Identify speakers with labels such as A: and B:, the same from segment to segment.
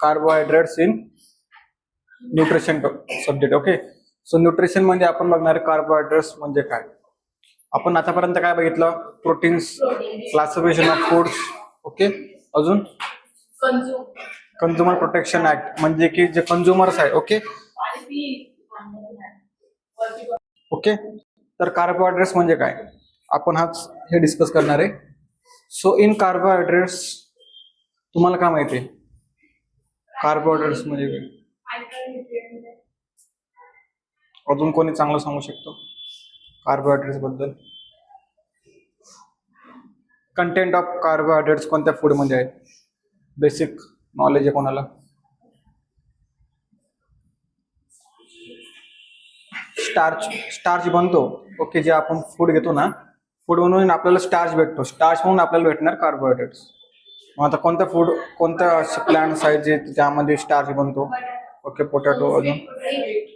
A: Carbohydrates in nutrition subject. Okay, so nutrition मध्ये आपण बघणार कार्बोहायड्रेट्स म्हणजे काय. आपण आतापर्यंत काय बघितलं, proteins, classification of foods. Okay, अजून कंझ्युमर प्रोटेक्शन ऍक्ट म्हणजे की जे कंझ्युमर्स आहे. ओके ओके, तर कार्बोहायड्रेट्स म्हणजे काय आपण आज हे डिस्कस करणार आहे. सो इन कार्बोहायड्रेट्स तुम्हाला काय माहिती आहे, कार्बोहायड्रेट्स म्हणजे काय, अजून कोणी चांगलं सांगू शकतो कार्बोहायड्रेट्स बद्दल. कंटेंट ऑफ कार्बोहायड्रेट्स कोणत्या फूड मध्ये आहेत, बेसिक नॉलेज आहे कोणाला. स्टार्च बनतो. ओके, जे आपण फूड घेतो ना, फूड म्हणून आपल्याला स्टार्च भेटतो, स्टार्च म्हणून आपल्याला भेटणार कार्बोहायड्रेट्स. मग आता कोणतं फूड, कोणत्या प्लांट्स आहेत जे त्यामध्ये स्टार्च बनतो. ओके, पोटॅटो, अजून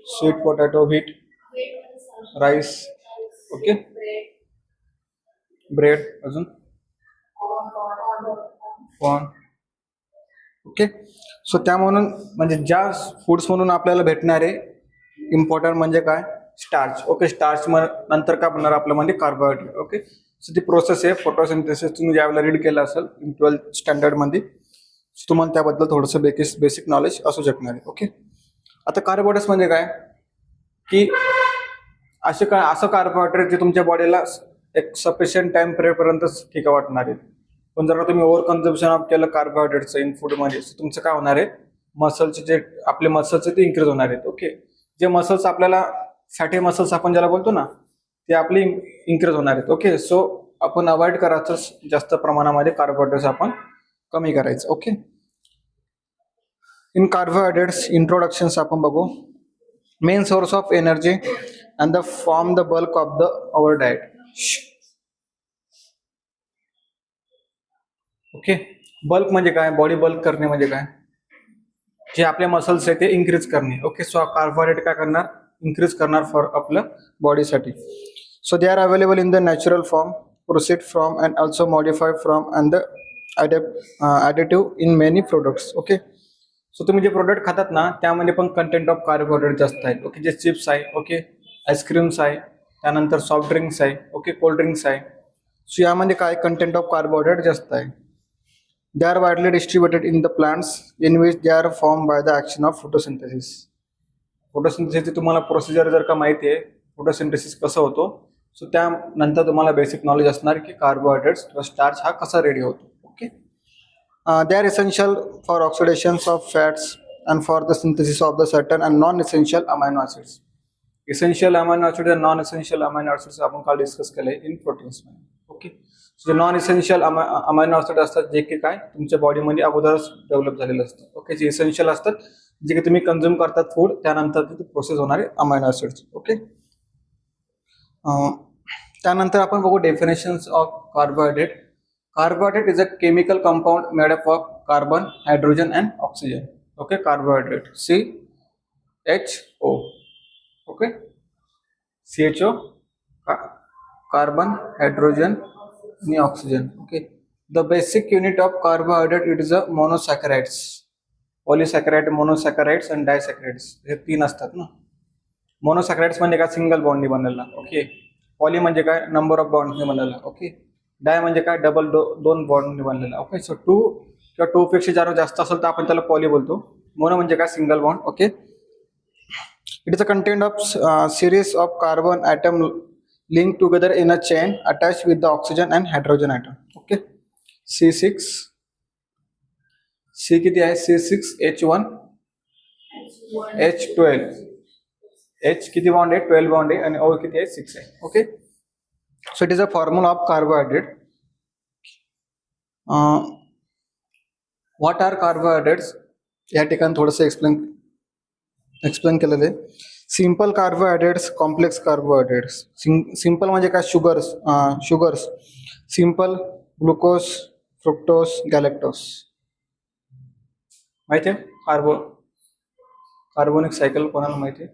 A: sweet potato, wheat, rice. Okay, bread, अजून कॉर्न. ओके, सो त्या म्हणून म्हणजे ज्या फूड्स म्हणून आपल्याला भेटणारे इम्पॉर्टंट म्हणजे काय, स्टार्च. ओके, स्टार्च नंतर काय बनणार आपल्यामध्ये कार्बोहायड्रेट. ओके, सो ती प्रोसेस आहे फोटोसिंथेसिस. तुम्ही ज्यावेळेला रीड केलं असेल इन 12th स्टँडर्ड मध्ये, तुम्हाला त्याबद्दल थोडंसं बेसिक नॉलेज असू शकणार आहे. ओके, आता कार्बोहायड्रेट्स म्हणजे काय की असं कार्बोहायड्रेट जे तुमच्या बॉडीला एक सफिशियंट टाइम पिरियड पर्यंत ठीक वाटणार आहे. पण जर तुम्ही ओव्हर कन्झम्पशन ऑफ केलं कार्बोहायड्रेटचं इन फूड मध्ये, तुमचं काय होणार आहे, मसलचे जे आपले मसल्स ते इन्क्रीज होणार आहेत. ओके, जे मसल्स आपल्याला फॅटी मसल्स आपण ज्याला बोलतो ना, ते आपली इन्क्रीज होणार आहेत. ओके, सो आपण अवॉइड करायचं जास्त प्रमाणामध्ये कार्बोहायड्रेट्स आपण कमी करायचं. ओके, इन कार्बोहायड्रेट्स इंट्रोडक्शन्स आपण बघू. Main source of energy and the form the bulk of the our diet. Okay, bulk म्हणजे काय, बॉडी बल्क करणे म्हणजे काय, जे आपले मसल्स आहे ते इन्क्रीज करणे. ओके, सो कार्बोहायड्रेट काय करणार, इन्क्रीज करणार फॉर आपल्या बॉडीसाठी. So they R available in the natural form, processed from and also modified from and the additive in many products. Okay, so तुम्ही जे प्रोडक्ट खातात ना त्यामध्ये पण कंटेंट ऑफ कार्बोहायड्रेट जास्त आहेत. ओके, जे चिप्स आहे, ओके, आईस्क्रीम्स आहे, त्यानंतर सॉफ्ट ड्रिंक्स आहे, ओके, कोल्ड ड्रिंक्स आहे. सो यामध्ये काय कंटेंट ऑफ कार्बोहायड्रेट जास्त आहे. They are widely distributed in the plants in which they are formed by the action of photosynthesis. फोटोसिंथेसिसची तुम्हाला प्रोसिजर जर का माहिती आहे, फोटोसिंथेसिस कसं होतो, सो त्यानंतर तुम्हाला बेसिक नॉलेज असणार की कार्बोहायड्रेट्स किंवा स्टार्च हा कसा रेडी होतो. Okay, they are essential for oxidations of fats and for the synthesis of the certain and non essential amino acids. Essential amino acids आणि नॉन एसेन्शियल अमायनो ॲसिड्स आपण काल discuss केले in proteins मध्ये. Okay, जे non essential amino acid असतात जे की काय तुमच्या बॉडीमध्ये अगोदरच डेव्हलप झालेलं असतं. ओके, जे इसेन्शियल असतात जे की तुम्ही कंझ्युम करतात फूड त्यानंतर तिथे प्रोसेस होणारे अमायनो ॲसिड्स. ओके, त्यानंतर आपण बघू definitions of carbohydrate. Carbohydrate is a chemical compound made up of carbon, hydrogen and oxygen. Okay, carbohydrate CHO. Okay, CHO, carbon, hydrogen आणि oxygen. Okay, the basic unit of carbohydrate it is a monosaccharides. Polysaccharide, monosaccharides आणि disaccharides हे 3 असतात ना. मोनोसॅकराइड्स म्हणजे काय, single बॉन्डनी बनलेला. Okay, poly म्हणजे काय, नंबर ऑफ बॉन्डनी बनलेला. ओके, डाय म्हणजे काय, डबल 2 बॉन्डनी बनलेला. ओके, सो 2 किंवा 2 पेक्षा जर जास्त असेल तर आपण त्याला पॉली बोलतो. मोनो म्हणजे काय, single bond. Okay, it is a content of series of carbon atom linked together in a chain attached with the oxygen and hydrogen atom. Okay, C6, C किती आहे, C6H1 H12, H किती bond आहे, 12 bond आहे, आणि O किती आहे, 6 आहे. Okay, so it is a formula of carbohydrate. What are carbohydrates या ठिकाणी थोडंसं एक्सप्लेन केलेलं आहे. Simple carbohydrates, complex carbohydrates. Simple म्हणजे काय, sugars, simple, glucose, fructose, galactose. माहिती आहे कार्बोनिक सायकल कोणाला माहिती आहे,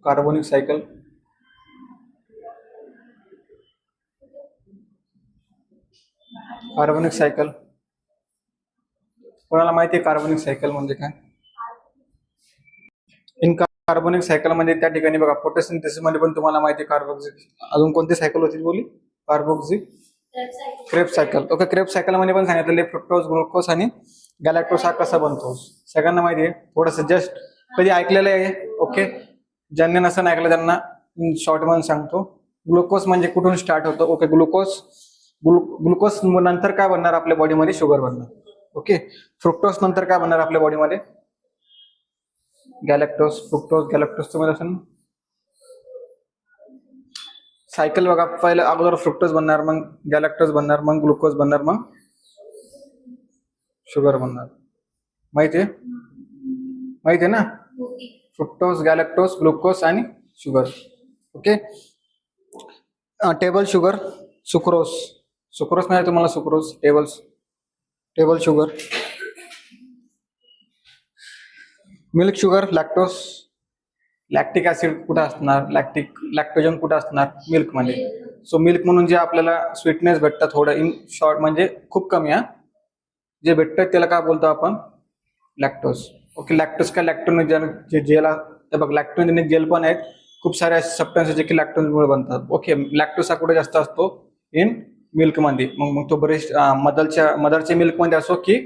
A: कार्बोनिक सायकल. कार्बोनिक सायकल कोणाला माहिती आहे कार्बनिक सायकल म्हणजे काय? इन कार्बनिक सायकल मध्ये त्या ठिकाणी बघा फोटोसिंथेसिस मध्ये पण तुम्हाला माहिती आहे कार्बोक्सिल. अजून कोणती सायकल होती बोली? Carboxyl Krebs cycle. Okay, Krebs cycle मध्ये पण सांगितलेले फ्रुक्टोज, ग्लुकोज आणि गॅलॅक्टोज हा कसा बनतो सगळ्यांना माहिती आहे. थोडस जस्ट कधी ऐकलेलं आहे. ओके, ज्यांनी नसेल ऐकलं त्यांना शॉर्ट मध्ये सांगतो. ग्लुकोज म्हणजे कुठून स्टार्ट होतो? ओके, ग्लुकोज नंतर काय बनणार आपल्या बॉडीमध्ये? शुगर बनणार. ओके, फ्रुक्टोज नंतर काय बनणार आपल्या बॉडीमध्ये? गॅलॅक्टोज. फ्रुक्टोज गॅलॅक्टोज मध्ये असेल सायकल बघा. पहिलं अगोदर फ्रुक्टोज बनणार, मग गॅलॅक्टोज बनणार, मग ग्लुकोज बनणार, मग शुगर बनणार. माहिती आहे ना? फ्रुक्टोज, गॅलॅक्टोज, ग्लुकोज आणि sugar. Okay, table sugar, sucrose. Sucrose नाही तुम्हाला sucrose, table sugar. Milk sugar, lactose. Lactic acid कुठं असणार? लॅक्टोजन कुठं असणार? मिल्क मध्ये. सो मिल्क म्हणून जे आपल्याला स्वीटनेस भेटतं थोडं इन शॉर्ट म्हणजे खूप कमी जे भेटतं त्याला काय बोलतो आपण? लॅक्टोज. ओके, लॅक्टोज काय लॅक्टोजन जे जेला बघ लॅक्टोजनिक जेल पण आहेत. खूप सारे असे सबस्टन्सेस जे की लॅक्टोजमुळे बनतात. ओके, लॅक्टोज हा कुठे जास्त असतो? इन मिल्क मध्ये. मग तो बरेच मदरच्या मिल्क मध्ये असो की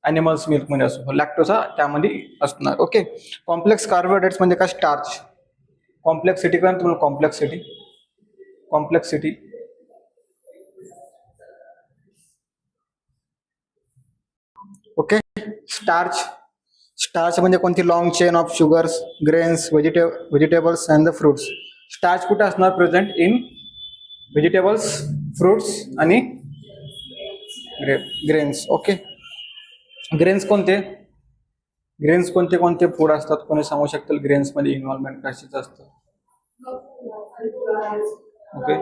A: अॅनिमल्स मिल्क मध्ये असो, लॅक्टोज हा त्यामध्ये असणार. ओके, कॉम्प्लेक्स कार्बोहायड्रेट्स म्हणजे काय? स्टार्च. कॉम्प्लेक्सिटी काय तुम्हाला? कॉम्प्लेक्सिटी ओके, स्टार्च म्हणजे कोणती? Long chain of sugars, grains, vegetables and the fruits. Starch कुठे असणार? प्रेझेंट इन व्हेजिटेबल्स, फ्रुट्स आणि ग्रेन्स. ओके, ग्रेन्स कोणते फूड असतात? कोणी सांगू शकतील ग्रेन्स मध्ये इन्व्हॉल्वमेंट कशाचं असतं? ओके,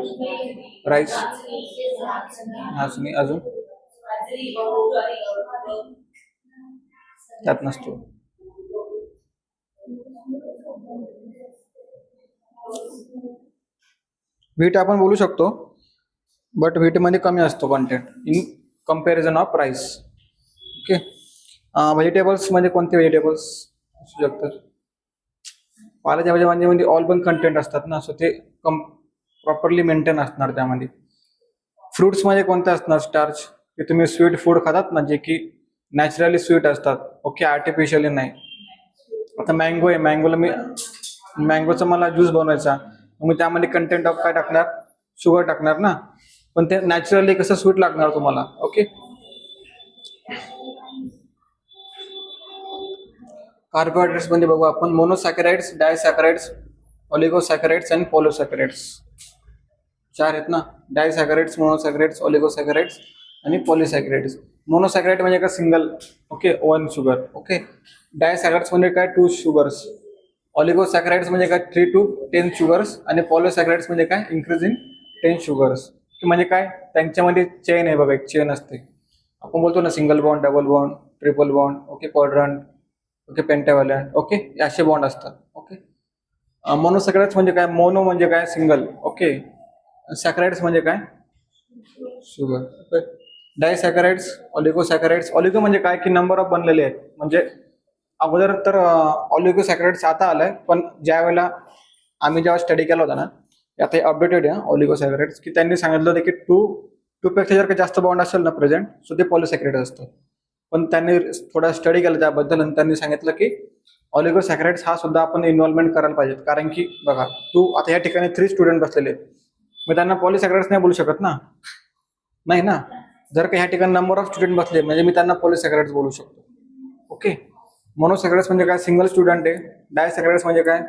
A: राईस, नाचणी. अजून त्यात नसतो. व्हीट आपण बोलू शकतो, बट व्हीट मध्ये कमी असतो content in comparison of rice. Okay, vegetables मध्ये कोणते व्हेजिटेबल्स असू शकतात? पालेभाज्या भाजीमध्ये ऑल पण कंटेंट असतात ना, सो ते प्रॉपरली मेंटेन असणार त्यामध्ये. फ्रुट्स मध्ये कोणते असणार? स्टार्च. की तुम्ही स्वीट फूड खातात ना, जे की नॅचरली स्वीट असतात. ओके, आर्टिफिशियली नाही. आता मँगो आहे, मँगोचा मला ज्यूस बनवायचा, मग त्यामध्ये कंटेंट ऑफ काय टाकणार? शुगर टाकणार ना, पण ते नॅचरली कसं स्वीट लागणार तुम्हाला. ओके, कार्बोहायड्रेट्स मध्ये बघू आपण मोनोसॅकराइड्स, डायसॅकराइड्स, ऑलिगोसॅकराइड्स आणि पॉलिसॅकराइड्स. चार आहेत ना, डायसॅकराइड्स, मोनोसॅकराइड्स, ऑलिगोसॅकराइड्स आणि पॉलिसॅकराइड्स. मोनोसॅकराइड म्हणजे काय? सिंगल. Okay, 1 sugar. ओके, डायसॅकराइड्स म्हणजे काय? 2 शुगर्स. ऑलिगोसॅकराइड्स म्हणजे काय? 3 to 10 शुगर्स. आणि पॉलिसॅकराइड्स म्हणजे काय? Increase in 10 sugars. म्हणजे काय? त्यांच्यामध्ये चेन आहे बघा, एक चेन असते. आपण बोलतो ना single bond, double bond, triple bond. Okay, quadrant. Okay, pentavalent. Okay, असे बॉन्ड असतात. ओके, मोनोसॅकराइड्स म्हणजे काय? मोनो म्हणजे काय? सिंगल. ओके, सॅकराइड्स म्हणजे काय? शुगर. ओके, डायसॅकराइड्स, ऑलिगोसॅकराइड्स. ऑलिगो म्हणजे काय? की नंबर ऑफ बनलेले आहेत. म्हणजे अगोदर तर ऑलिगोसॅकराइड्स आता आलाय, पण ज्या वेळेला आम्ही जेव्हा स्टडी केला होता ना, आता अपडेटेड आहे ऑलिगोसॅकराइड्स, की त्यांनी सांगितलं होतं की टू पेक्षा जर का जास्त बॉन्ड असेल ना प्रेझेंट, सो ते पॉलिसॅकराइड असतं. पण त्यांनी थोडा स्टडी केला त्याबद्दल आणि त्यांनी सांगितलं की ऑलिगोसॅकराइड्स हा सुद्धा आपण इन्व्हॉल्वमेंट करायला पाहिजे. कारण की बघा, आता या ठिकाणी 3 स्टुडंट बसलेले आहेत, मग त्यांना पॉलिसॅकराइड्स नाही बोलू शकत ना, नाही ना. जर का ह्या ठिकाणी नंबर ऑफ स्टुडंट बसले म्हणजे मी त्यांना पॉलिसॅकराइड्स बोलू शकतो. ओके, मोनोसॅकराइड्स म्हणजे काय? सिंगल स्टुडंट आहे. डायसॅकराइड्स म्हणजे काय?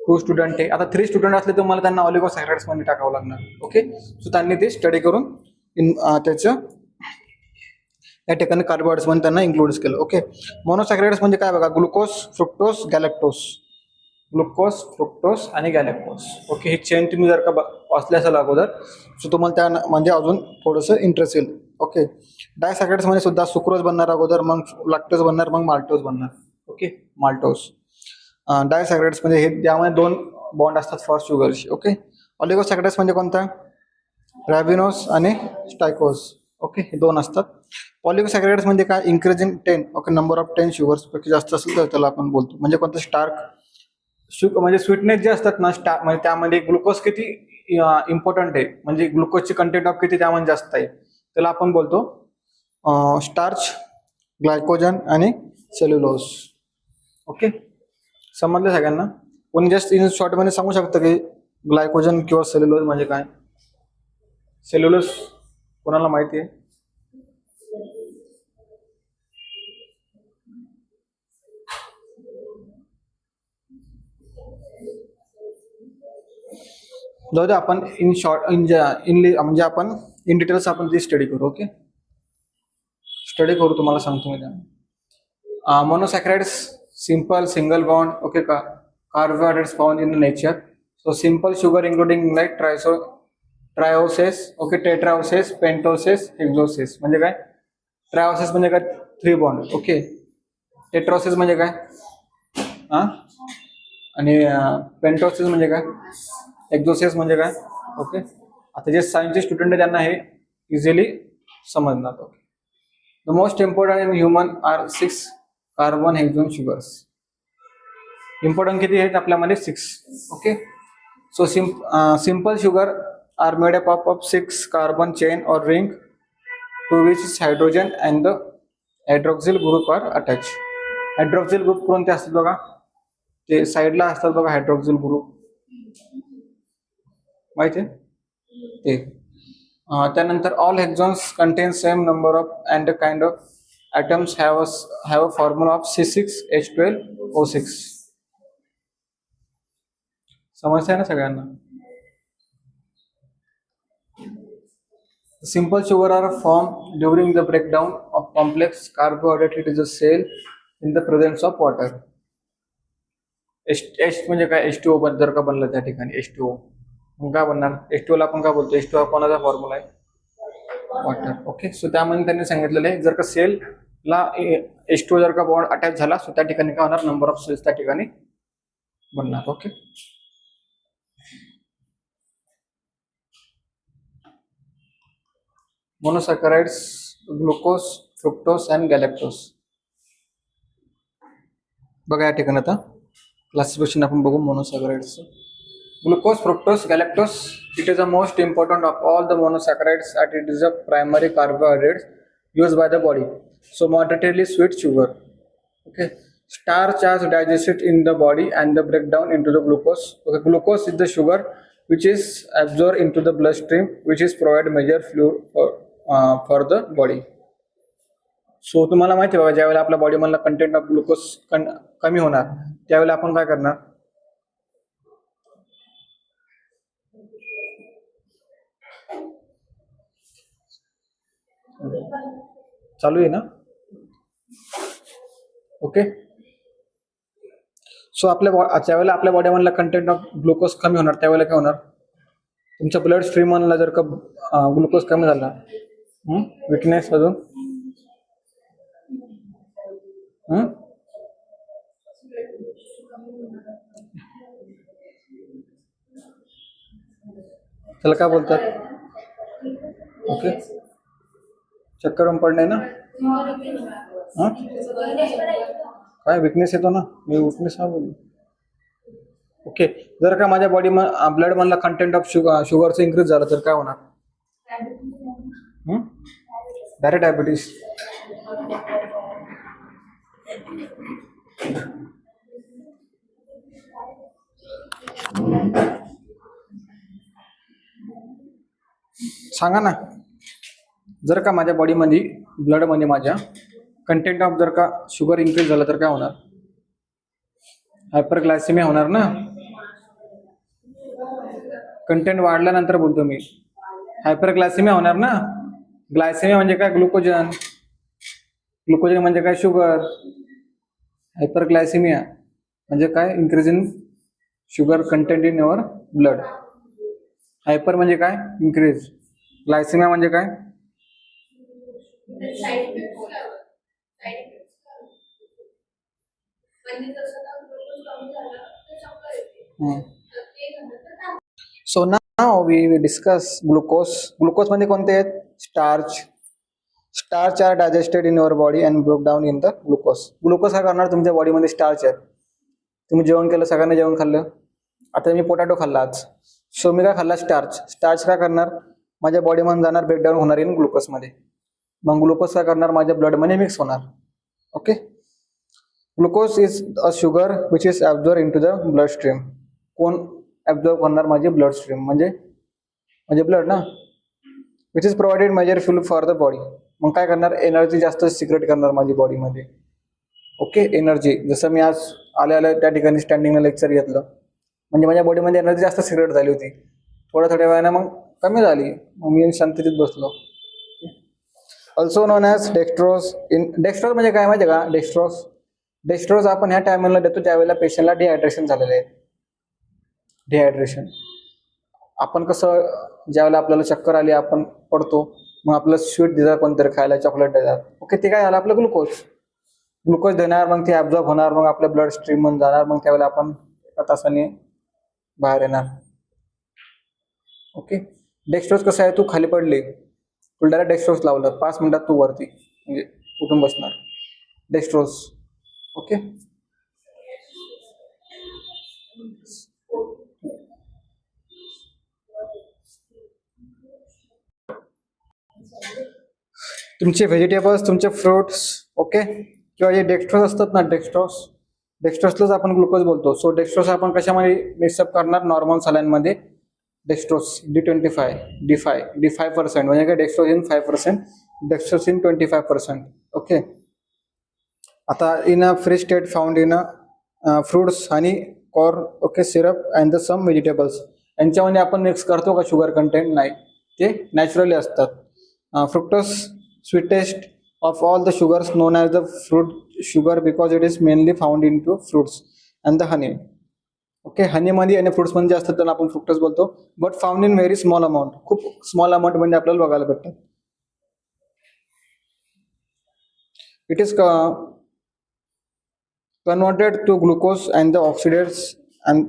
A: 2 स्टुडंट आहे. आता 3 स्टुडंट असले तर मला त्यांना ऑलिगोसॅकराइड्स मध्ये टाकावं लागणार. ओके, सो त्यांनी ते स्टडी करून त्याचं या ठिकाणी कार्बोहायड्रेट्स मध्ये त्यांना इन्क्लूड केलं. ओके, मोनोसॅकराइड्स म्हणजे काय बघा? Glucose, fructose, galactose. Glucose, fructose आणि गॅलॅक्टोज. ओके, ही चेन तुम्ही जर का वाचली असेल अगोदर, सो तुम्हाला त्या म्हणजे अजून थोडंसं इंटरेस्ट येईल. ओके, डायसॅकराइड्स मध्ये सुद्धा सुक्रोज बनणार अगोदर, मग लॅक्टोज बनणार, मग माल्टोज बनणार. Okay, maltose. डायसॅकराइड्स म्हणजे हे त्यामध्ये 2 बॉन्ड असतात फॉर शुगरची. ओके, ऑलिगोसॅकराइड्स म्हणजे कोणता? रॅबिनोज आणि स्टायकोज. ओके, हे दोन असतात. पॉलिसॅकराइड्स म्हणजे काय, increase in 10, okay, number of 10 sugars पेक्षा जास्त असेल तर त्याला आपण बोलतो. म्हणजे कोणतं स्टार्क म्हणजे स्वीटनेस जे असतात ना म्हणजे त्यामध्ये ग्लुकोज किती इम्पॉर्टंट आहे, म्हणजे ग्लुकोजची कंटेंट ऑफ किती त्यामध्ये जास्त आहे, त्याला आपण बोलतो स्टार्च, ग्लायकोजन आणि सेल्युलोज. ओके, समजलं सगळ्यांना? कोणी जस्ट इन शॉर्ट मध्ये सांगू शकतं की ग्लायकोजन किंवा सेल्युलोज म्हणजे काय? सेल्युलोज कोणाला माहिती आहे? जाऊ दे, आपण इन शॉर्ट म्हणजे आपण इन डिटेल्स आपण ती स्टडी करू. ओके, स्टडी करू, तुम्हाला सांगतो मी त्या. Monosaccharides, simple single bond, okay का, carbohydrates found in nature. So simple sugar including like trioses, okay, tetroses, pentoses, hexoses. म्हणजे काय? ट्रायोसेस म्हणजे काय? 3 बॉन्ड. ओके, टेट्राओसेस म्हणजे काय? आणि पेंटोसेस म्हणजे काय? एक्झोसेस म्हणजे काय? ओके, आता जे सायन्सचे स्टुडंट आहे त्यांना हे इझिली समजणार. Okay, the most important in human are 6 carbon hexone sugars. Important किती आहेत आपल्यामध्ये? 6. Okay, so simple sugar are made up of 6 carbon chain और ring to which is hydrogen and the hydroxyl group are attach. Hydroxyl group कोणते असतात बघा, ते साईडला असतात बघा, हायड्रॉक्सिल ग्रुप माहिती आहे ते. त्यानंतर all hexones contain same number of and kind of atoms have a formula of C6H12O6. समजते ना सगळ्यांना? Simple sugar are formed during the breakdown of complex carbohydrate in the cell in the presence of water. H म्हणजे काय? H2O जर का बनलं त्या ठिकाणी H2O मग काय बनणार? H2O ला आपण काय बोलतो? H2O हा कोणाचा फॉर्म्युला आहे? वॉटर. ओके, सो त्यामध्ये त्यांनी सांगितलेलं आहे जर का सेल ला H2O जर का बॉन्ड अटॅच झाला सो त्या ठिकाणी काय होणार? नंबर ऑफ सेल्स त्या ठिकाणी बनणार. Okay, monosaccharides, glucose, fructose and galactose. बघा या ठिकाणी आता क्लासिफिकेशन आपण बघू monosaccharides. Glucose, fructose, galactose, it is the most important of all the monosaccharides as it is a primary carbohydrate used by the body. So moderately sweet sugar. Okay, starch is digested in the body and the breakdown into the glucose. Okay, glucose is the sugar which is absorbed into the bloodstream, which is provide major fuel for the body. So तुम्हाला माहिती आहे बघा, ज्यावेळेला आपल्या body मधला content of glucose कमी होणार त्यावेळेला आपण काय करणार? चालू आहे ना? ओके, सो ज्यावेळेला आपल्या बॉडीमधला कंटेंट ऑफ ग्लुकोज कमी होणार त्यावेळेला काय होणार? तुमच्या ब्लड स्ट्रीम मधला जर का ग्लुकोज कमी झाला, विकनेस, अजून त्याला काय बोलतात? ओके, चक्कर पडणे ना? काय विकनेस येतो ना? मी विकनेस हा बोललो. ओके, जर का माझ्या बॉडी ब्लड मधला कंटेंट ऑफ शुगरचं इन्क्रीज झालं तर काय होणार? Direct diabetes. सांगा ना, जर का माझ्या बॉडीमध्ये ब्लड मध्ये माझ्या कंटेंट ऑफ जर का शुगर इन्क्रीज झालं तर काय होणार? हायपरग्लायसेमिया होणार ना? कंटेंट वाढल्यानंतर बोलतो मी, हायपरग्लायसेमिया होणार ना? ग्लायसेमिया म्हणजे काय? ग्लुकोजन. ग्लुकोजन म्हणजे काय? शुगर. हायपरग्लायसेमिया म्हणजे काय? Increase in sugar content in your blood. Hyper म्हणजे काय? इन्क्रीज. ग्लायसेमिया म्हणजे काय? So now we discuss glucose. Glucose मध्ये कोणते आहेत? Starch, starch are digested in your body and broke down in the glucose. Glucose काय करणार, तुमच्या बॉडीमध्ये स्टार्च आहे. तुम्ही जेवण केलं, सगळ्यांनी जेवण खाल्लं. आता मी पोटॅटो खाल्ला आज, सो मी काय खाल्ला, स्टार्च. स्टार्च काय करणार, माझ्या बॉडीमध्ये जाणार, ब्रेकडाऊन होणार इन ग्लुकोजमध्ये. मग ग्लुकोज काय करणार, माझ्या ब्लडमध्ये मिक्स होणार. Okay. Glucose is a sugar which is absorb in to the blood stream. कोण ॲब्झॉर्ब करणार, माझी ब्लड स्ट्रीम म्हणजे ब्लड ना. Which is provided major fuel for the body. मग काय करणार, एनर्जी जास्त सिक्रेट करणार माझी बॉडीमध्ये. ओके. एनर्जी, जसं मी आज आल्या त्या ठिकाणी स्टँडिंगला लेक्चर घेतलं, म्हणजे माझ्या बॉडीमध्ये एनर्जी जास्त सिक्रेट झाली होती. थोड्या वेळाने मग कमी झाली, मग मी शांततेत बसलो. Also non as dextrose. Dextrose म्हणजे काय माहिती आहे का, डेक्स्ट्रोज आपण ह्या टायमिंगला देतो ज्यावेळेला पेशंटला डिहायड्रेशन झालेलं आहे. डिहायड्रेशन आपण कसं, ज्यावेळेला आपल्याला चक्कर आली, आपण पडतो, मग आपलं स्वीट देतात कोणतरी खायला, चॉकलेट देतात. ओके. ते काय झालं, आपलं ग्लुकोज देणार, मग ते ॲब्झॉर्ब होणार, मग आपल्या ब्लड स्ट्रीममध्ये जाणार, मग त्यावेळेला आपण एका तासाने बाहेर येणार. ओके. डेक्स्ट्रोज कसं आहे, तू खाली पडली, तुला डायरेक्ट डेक्स्ट्रोज लावलं, 5 मिनिटात तू वरती म्हणजे उठून बसणार. डेक्स्ट्रोज. ओके. तुमचे व्हेजिटेबल्स, तुमचे फ्रुट्स, ओके, किंवा जे डेक्स्ट्रोज असतात ना, डेक्स्ट्रोजलाच आपण ग्लुकोज बोलतो. सो डेक्स्ट्रोज आपण कशामध्ये मिक्सअप करणार, नॉर्मल सलाईनमध्ये. डेक्स्ट्रोज D5% म्हणजे काय, dextrose in 5%, dextrose in 25%. Okay. आता in a free state found in a fruits, honey, corn, okay, syrup and the some vegetables. यांच्यामध्ये आपण मिक्स करतो का शुगर कंटेंट? नाही, ते नॅचरली असतात. Fructose, sweetest of all the sugars, known as the fruit sugar because it is mainly found into fruits and the honey. Okay. हनीमध्ये आणि फ्रुट्समध्ये जे असतात त्याला आपण फ्रुक्टोज बोलतो, but found in very small amount. खूप स्मॉल अमाऊंट म्हणजे आपल्याला बघायला भेटतात. It is converted to glucose and the oxidates and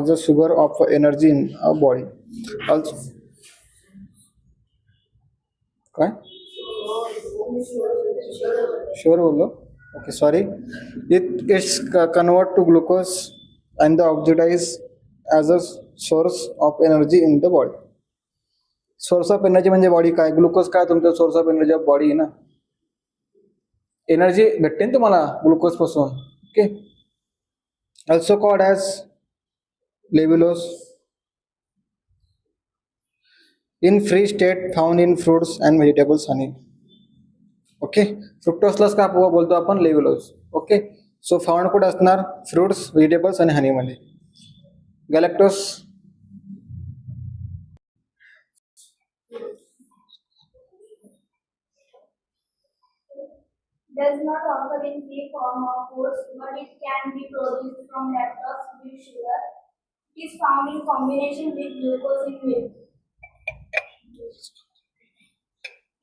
A: the sugar of energy in our body. Also काय शुअर बोललो, okay, sorry. It it's convert to glucose and the oxidize as a source of energy in the body. Source of energy म्हणजे body काय, glucose काय तुमचं source of energy of body ना. Energy भेटते ना तुम्हाला ग्लुकोज पासून. Okay. Also called as levulose in free state found in fruits and vegetables, honey. Okay. फ्रुक्टोजलाच का बोलतो आपण, लेव्युलोज. ओके. सो फाउंड कुठे असणार, फ्रुट्स, व्हेजिटेबल्स आणि हनीमध्ये. गॅलॅक्टोज,
B: does not occur in free form of foods, but it can be produced from lactose-free sugar. It is found in combination with glucose in milk.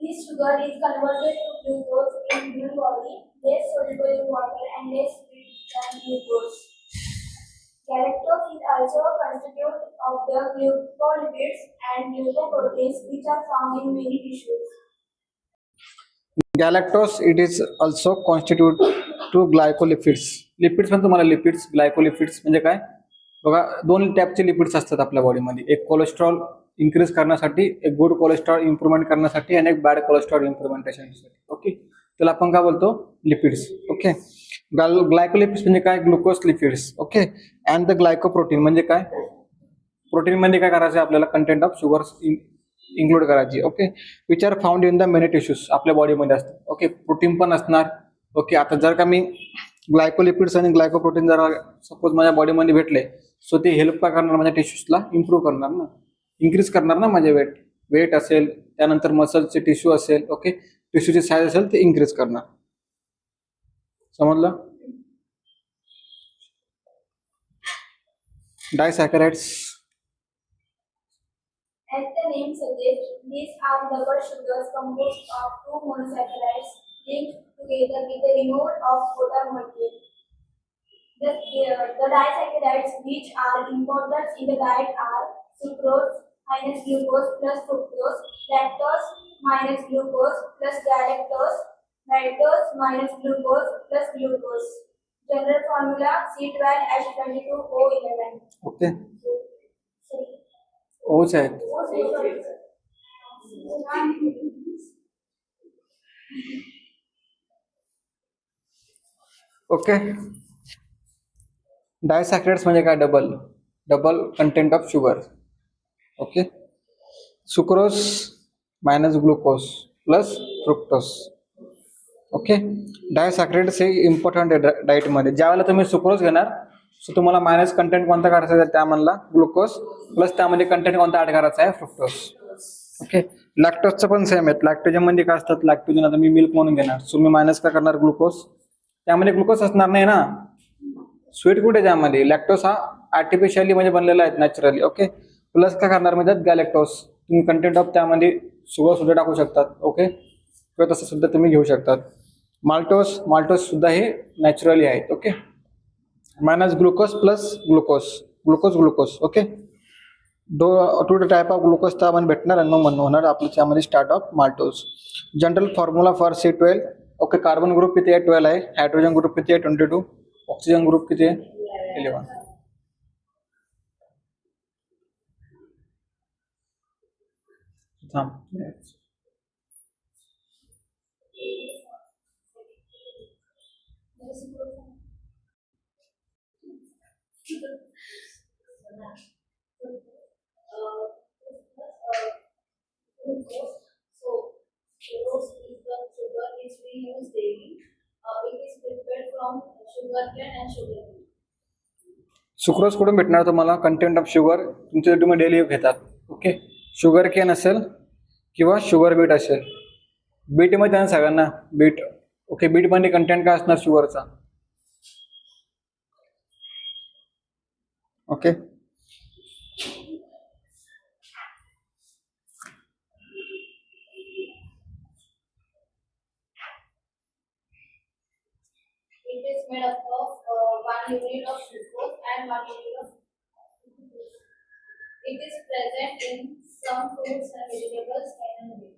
B: This sugar is converted to glucose in human body, less soluble in water and less sweet than glucose. Galactose is also a constituent of the glycolipids and glycoproteins which are found in many tissues.
A: Galactose it is also constitute to glycolipids. Lipids पण तुम्हाला lipids, glycolipids म्हणजे काय बघा, 2 टाईपचे lipids असतात आपल्या बॉडीमध्ये. एक कोलेस्ट्रॉल इन्क्रीज करण्यासाठी, एक गुड कोलेस्ट्रॉल इम्प्रूव्हमेंट करण्यासाठी आणि एक बॅड कोलेस्ट्रॉल इम्प्रूव्हमेंटेशनसाठी. ओके. त्याला आपण काय बोलतो, लिपिड्स. ओके. ग्लायकोलिपिड्स म्हणजे काय, glucose lipids. Okay. And the glycoprotein म्हणजे काय, प्रोटीन मध्ये काय करायचं आपल्याला, कंटेंट ऑफ शुगर्स इन्क्लूड करायची. Okay. Which are found in the many tissues, आपल्या बॉडीमध्ये असतात. ओके. प्रोटीन पण असणार. ओके. आता जर का मी ग्लायकोलिपिड्स आणि ग्लायकोप्रोटीन जर सपोज माझ्या बॉडीमध्ये भेटले, सो ते हेल्प काय करणार, माझ्या टिश्यूजला इम्प्रूव्ह करणार ना, इन्क्रीज करणार ना माझे वेट असेल, त्यानंतर मसलचे टिश्यू असेल, ओके, टिश्यूची साईज असेल ते इन्क्रीज करणार. समजलं. डायसॅकराइड्स,
B: As the name suggests, these are double sugars composed of 2 monosaccharides linked together with the removal of water molecule. The disaccharides which are important in the diet are sucrose minus glucose plus fructose, lactose minus glucose plus galactose, maltose minus glucose plus glucose. General formula C12H22O11.
A: Okay,
B: Sorry.
A: ओच आहेत. Okay, disaccharides म्हणजे काय? Double double content of sugar. Okay, sucrose minus glucose plus fructose. Okay, disaccharides हे important आहे डाएटमध्ये. ज्यावेळेला तुम्ही sucrose घेणार so तुम्हाला मायनस कंटेंट कोणता करायचा आहे त्यामधला ग्लुकोज, प्लस त्यामध्ये कंटेंट कोणता ऍड करायचा आहे? फ्रुक्टोज. ओके, लॅक्टोजचं पण सेम आहे. लॅक्टोजन मध्ये काय असतात? लॅक्टोजन आता मी मिल्क म्हणून घेणार सो मी मायनस काय करणार? ग्लुकोज. त्यामध्ये ग्लुकोज असणार नाही ना, स्वीट कुठे त्यामध्ये? लॅक्टोज हा आर्टिफिशियली म्हणजे बनलेला आहे नॅचरली. ओके, प्लस काय करणार म्हणजे गॅलेक्टोज. तुम्ही कंटेंट ऑफ त्यामध्ये शुगर सुद्धा टाकू शकतात. ओके, किंवा तसं सुद्धा तुम्ही घेऊ शकतात. माल्टोज सुद्धा हे नॅचरली आहेत. Okay, minus glucose plus glucose. Okay, two type of glucose त्यामध्ये भेटणार आणि मग म्हणणं होणार आपलं त्यामध्ये start of maltose. General formula for C12. Okay, carbon group किती आहे? 12 आहे. हायड्रोजन ग्रुप किती आहे? 22. ऑक्सिजन ग्रुप किती आहे? 11. थांब.
B: So, glucose is the sugar which we use daily. It is prepared from sugarcane and sugarcane.
A: Sucrose कुठून भेटणार तुम्हाला? कंटेंट ऑफ शुगर तुमच्या तुम्ही डेली घेतात. ओके, शुगर केन असेल किंवा शुगर बीट असेल. बीटमध्ये ना सगळ्यांना बीट. ओके, बीटमध्ये कंटेंट काय असणार? शुगरचा. Okay,
B: It is made up of 1 unit of glucose and 1 unit of glucose. It is present in some fruits and vegetables and meat.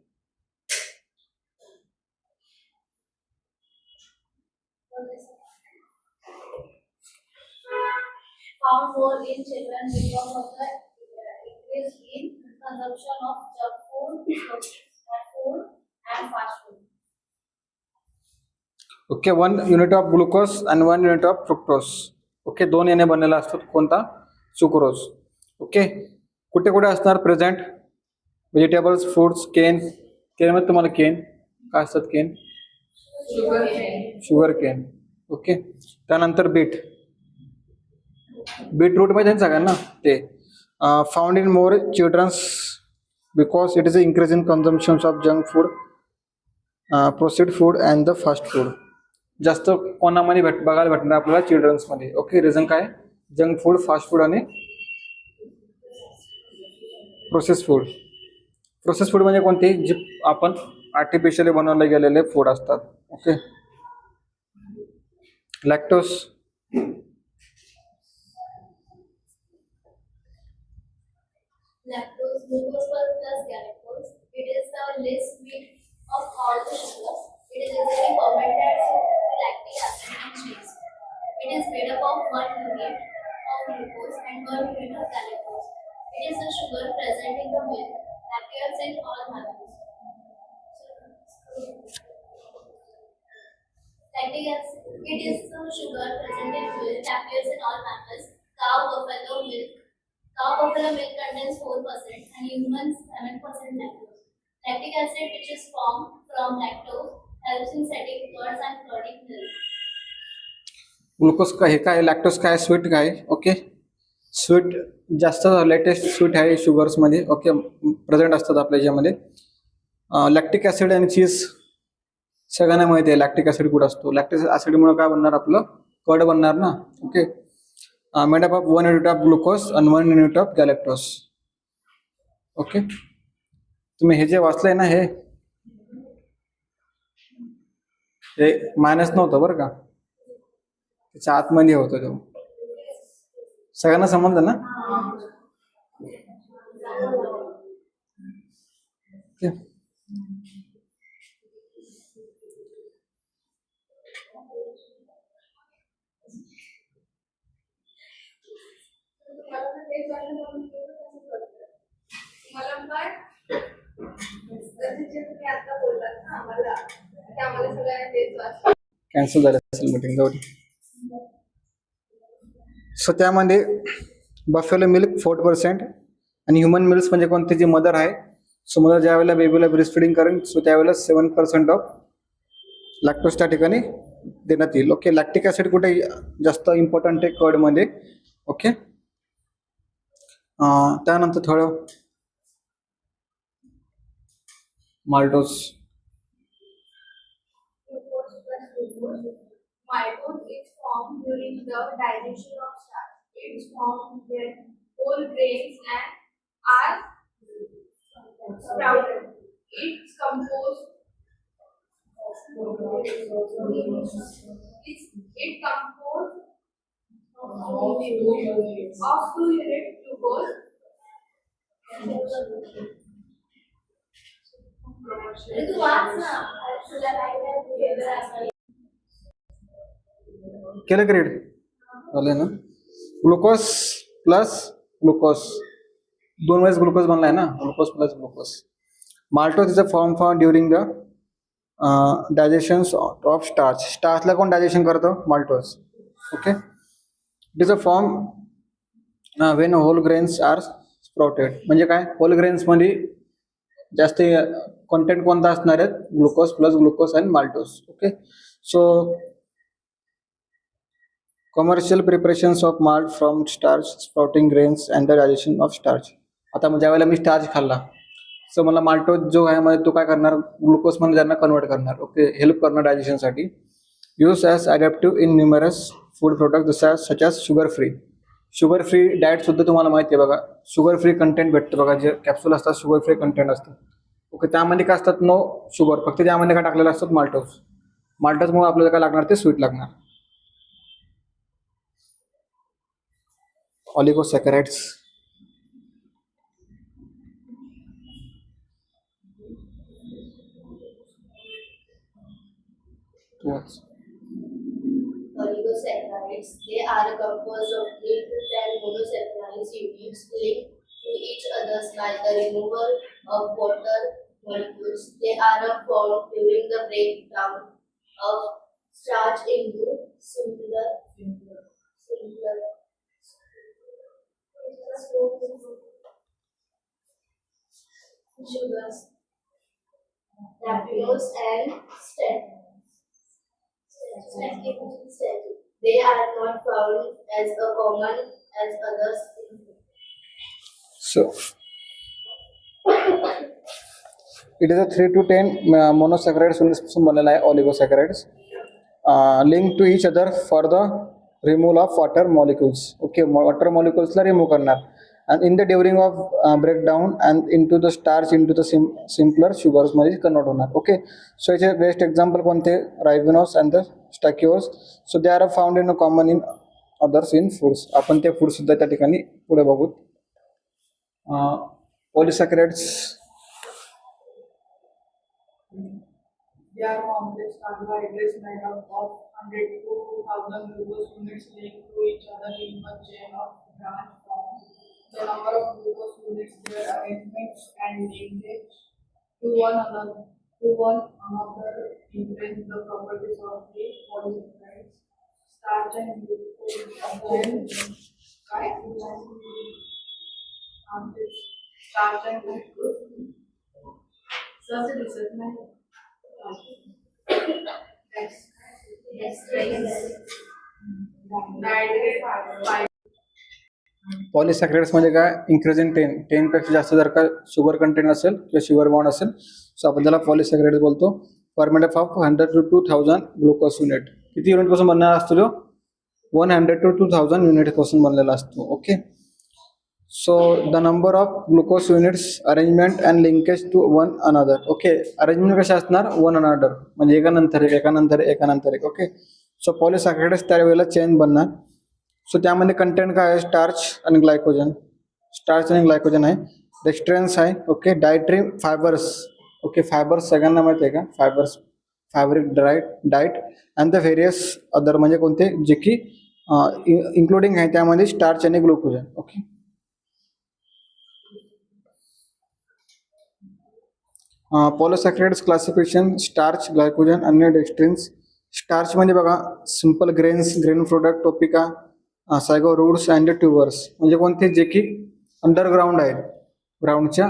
B: Found more in children because of the increase in consumption of junk food, and fast food.
A: Okay, 1 unit of glucose आणि 1 unit of fructose. Okay, 2 याने बनलेला असतो कोणता? Sucrose. Okay, कुठे कुठे असणार present? Vegetables, fruits, केनमध्ये तुम्हाला cane काय असतात? Cane, sugar cane. ओके, त्यानंतर बीटरूट माहिती आहे सगळ्यांना ते. Found in more childrens because it is a increase in consumptions of junk food, processed food and the fast food. जास्त कोणामध्ये बघायला भेटणार आपल्याला? चिल्ड्रन्समध्ये. ओके, रिझन काय? जंक फूड, फास्ट फूड आणि प्रोसेस फूड. प्रोसेस फूड म्हणजे कोणते? जे आपण आर्टिफिशियली बनवले गेलेले फूड असतात. Okay, lactose.
B: Lactose, glucose plus galactose. It is the least sweet of all the sugars. It is easily fermented to lactic acid and cheese. It is made up of 1 unit of glucose and 1 unit of galactose. It is a sugar present in the milk, appears in all mammals. Lactic acid. It is a sugar present in milk, appears in all mammals. Cow, buffalo milk. Cow buffalo milk contains 4% and humans 7% lactose. Lactic acid, which is formed from lactose, helps in setting curds and curding milk.
A: Glucose काय? हे काय? Lactose काय? Sweet काय? Okay, sweet जास्त latest sweet आहे शुगर्समध्ये. Okay, present असतात आपल्या याच्यामध्ये. लॅक्टिक ॲसिड आणि चीज सगळ्यांना माहिती आहे. लॅक्टिक ॲसिड कुठं असतो? लॅक्टिक ॲसिडमुळे काय बनणार? आपलं कर्ड बनणार ना. Okay, made up of 1 unit of glucose आणि 1 युनिट ऑफ गॅलेक्टोज. ओके, तुम्ही हे जे वाचलंय ना हे मायनस नव्हतं बरं का, त्याच्या आतमध्ये होतं तो. सगळ्यांना समजलं ना? ओके. कॅन्सल झालं असेल मीटिंग जाऊ. सो त्यामध्ये बफेलो मिल्क 4% आणि ह्युमन मिल्क्स म्हणजे कोणती जी मदर आहे. सो मदर ज्या वेळेला बेबीला ब्रेस्ट फिडिंग करेन सो त्यावेळेला 7% ऑफ लॅक्टोज त्या ठिकाणी देण्यात येईल. ओके, लॅक्टिक ऍसिड कुठे जास्त इम्पॉर्टंट आहे कर्ड मध्ये. ओके, त्यानंतर थोडं maltose.
B: Maltose is formed during the digestion of starch. It's formed when whole grains and are sprouted. It's composed. It composed of 2 unit glucose. तू वाच ना तुला काय
A: केलं ग्रेड झालं ना. ग्लुकोज प्लस ग्लुकोज 2 वेळेस ग्लुकोज बनलाय ना. Glucose plus glucose. Maltose is a form during the digestion of starch. स्टार्चला कोण डायजेशन करतं? Maltose. Okay, it is a form when whole grains are sprouted. म्हणजे काय? होल ग्रेन्स मध्ये जास्त कंटेंट कोणता असणार आहे? Glucose plus glucose and maltose. Okay, so commercial preparations of malt from starch, sprouting grains and the digestion of starch. आता ज्या वेळेला मी स्टार्च खाल्ला सो मला माल्टोज जो आहे म्हणजे तो काय करणार? ग्लुकोज मध्ये त्यांना कन्वर्ट करणार. ओके, हेल्प करणार डायजेशनसाठी. Use as adaptive in numerous food product such as sugar free. Sugar free diet सुद्धा तुम्हाला माहिती आहे बघा. शुगर फ्री कंटेंट भेटतं बघा. जे कॅप्सूल असतात शुगर फ्री कंटेंट असतं. ओके, त्यामध्ये काय असतात? No sugar. फक्त त्यामध्ये काय टाकलेलं असतात? माल्टोज. माल्टोजमुळे आपल्याला काय लागणार? ते स्वीट लागणार. Oligosaccharides.
C: Oligosaccharides, they are composed of 8 to 10 monosaccharides units linked to each other by the removal of water molecules. They are formed during the breakdown of starch into simpler sugars, raffinose and statins. They are not found as common as others.
A: So it is a 3 to 10 monosaccharides पासून बनलेला आहे oligosaccharides linked to each other for the removal of water molecules. Okay, water molecules ला remove करणार and in the during of breakdown and into the starch into the simpler sugars मध्ये convert होणार. Okay, so याचे best example कोणते? Raffinose and the stachyose. So they are found in common in others in foods. आपण ते food सुद्धा त्या ठिकाणी पुढे बघू. पॉलिसॅकराइड्स.
D: They are complex carbohydrates made up of 100 to 2000 glucose units linked to each other in a chain of branch form. The number of glucose units, their arrangements and linkage to one another influence the properties of the polysaccharides. Starch and glucose starch and glucose. Such a research
A: पॉलिसॅकराइड्स म्हणजे काय? Increase in 10 पेक्षा जास्त जर का sugar content असेल किंवा sugar bond असेल so आपण त्याला पॉलिसॅकराइड्स बोलतो. Format of 100 to 2000 glucose unit. किती युनिट पासून बनलेला असतो? जो 100 to 2000 युनिट पासून बनलेला असतो. Okay, so the number of glucose units arrangement and linkage to one another. Okay, arrangement कशा असणार? वन अनदर म्हणजे एकानंतर एक एकानंतर एकानंतर एक. ओके, सो पॉलिसॅकराइड्स त्यावेळेला चेन बनणार. सो त्यामध्ये कंटेंट काय आहे? स्टार्च आणि ग्लायकोजन. स्टार्च आणि ग्लायकोजन आहे. डेक्स्ट्रेन्स आहे. Okay, dietary fibres. Okay, fibres सगळ्यांना माहिती आहे का? Fibres, fabric diet and the various other म्हणजे कोणते? जे की इन्क्लुडिंग आहे त्यामध्ये स्टार्च आणि glycogen. Okay, polysaccharides classification, starch, glycogen आणि डेक्स्ट्रिन्स. स्टार्च म्हणजे बघा simple grains, grain product, tapioca, sago roots and tubers, म्हणजे कोणते जे की अंडरग्राऊंड आहेत, ग्राउंडच्या